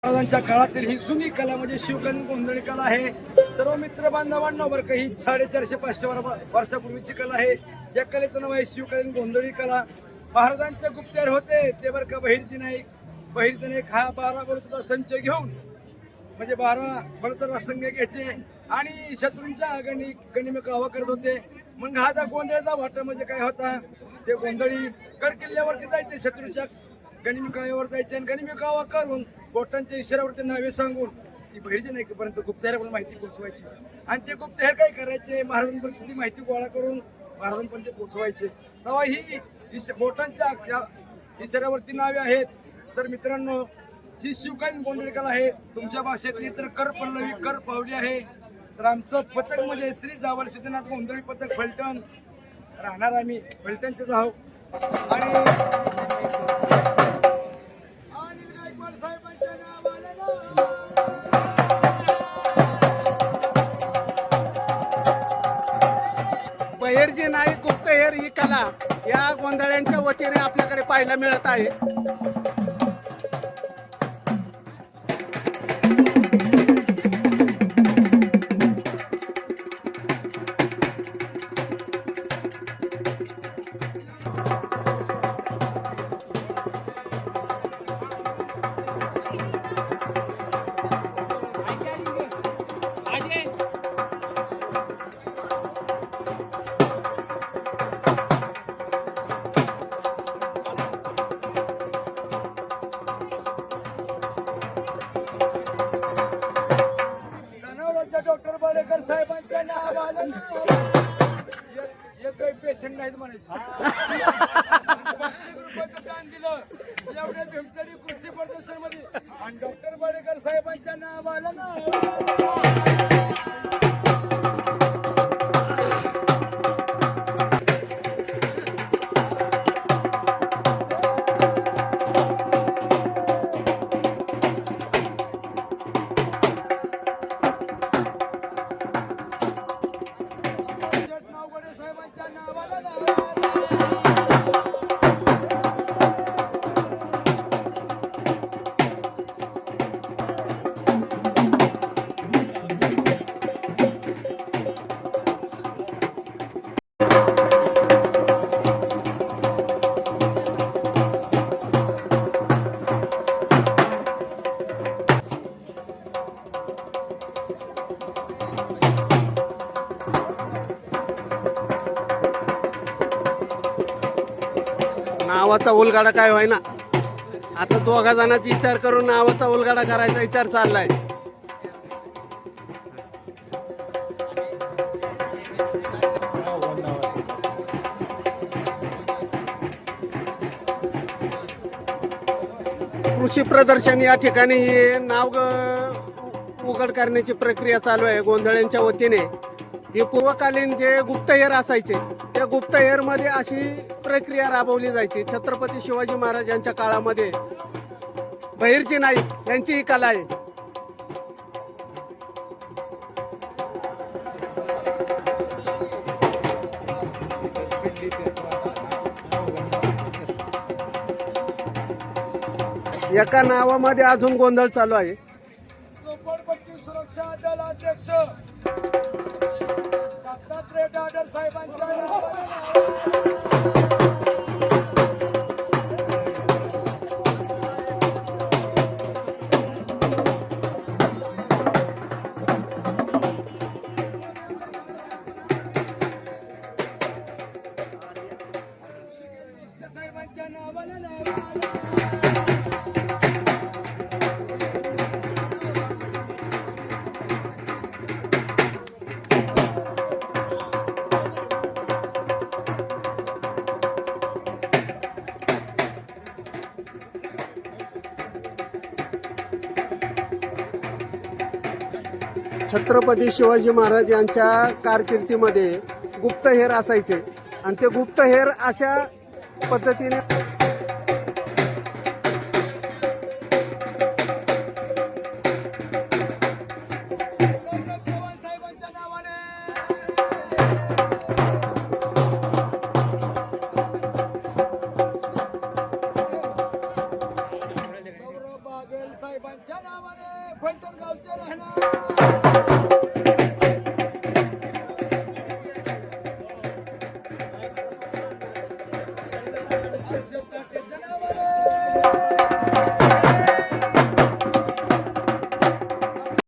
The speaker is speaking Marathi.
महाराजांच्या काळातील ही जुनी कला म्हणजे शिवकालीन गोंधळी कला आहे. तर मित्र बांधवांना बरं का ही 450-500 वर्षापूर्वीची कला आहे. या कलेचं नाव आहे शिवकालीन गोंधळी कला. महाराजांचे गुप्तहेर होते ते बरं का बहिर्जी नाईक हा 12 बळूचा संच घेऊन म्हणजे 12 बळतर संघ घ्यायचे आणि शत्रूंच्या गनिमी कावा करत होते. मग हा गोंधळाचा वाटा म्हणजे काय होता ते गोंधळी गड किल्ल्यावरती जायचे, शत्रूच्या गनिमी काव्यावर जायचे आणि गनिमी कावा करून बोटांच्या इशाऱ्यावरती नावे सांगून ती बहिर्जी नाईकपर्यंत गुप्तहेरापर्यंत माहिती पोहोचवायची. आणि ते गुप्तहेर काय करायचे महाराजांपर्यंत ती माहिती गोळा करून महाराजांपर्यंत पोहोचवायचे. तेव्हा ही बोटांच्या इशाऱ्यावरती नावे आहेत. तर मित्रांनो ही शिवकालीन गोंधळी कला आहे. तुमच्या भाषेतली तर कर पल्लवी कर पावली आहे. तर आमचं पथक म्हणजे श्री जावळ सिद्धनाथ गोंधळी पथक फलटण राहणार. आम्ही फलटणचेच आहोत. आणि बहिर्जी नाईक गुप्तहेर ही कला या गोंधळ्यांच्या वतीने आपल्याकडे पाहायला मिळत आहे. डॉक्टर बाडेकर साहेबांच्या नावानं एक पेशंट नाहीत म्हणायचे. 500 रुपयाचं दान दिलं एवढ्या भेमतडी कुस्ती प्रदर्शन मध्ये आणि डॉक्टर बाडेकर साहेबांच्या नावानं नावाचा उलगाडा काय व्हाय ना. आता 2 जणांचा विचार करून नावाचा उलगाडा करायचा विचार चाललाय. कृषी प्रदर्शन या ठिकाणी नाव उघड करण्याची प्रक्रिया चालू आहे गोंधळ्यांच्या वतीने. हे पूर्वकालीन जे गुप्तहेर असायचे त्या गुप्तहेर मध्ये अशी प्रक्रिया राबवली जायची. छत्रपती शिवाजी महाराज यांच्या काळामध्ये बहिर्जी नाईक यांची ही कला आहे. एका नावामध्ये अजून गोंधळ चालू आहे. सुरक्षा दल अध्यक्ष दत्तात्रय डाडर साहेबांच्या नावानं छत्रपती शिवाजी महाराज यांच्या कारकिर्दीमध्ये गुप्तहेर असायचे आणि ते गुप्तहेर अशा पद्धतीने नावाने फलटण गावचे राहणार जनावरे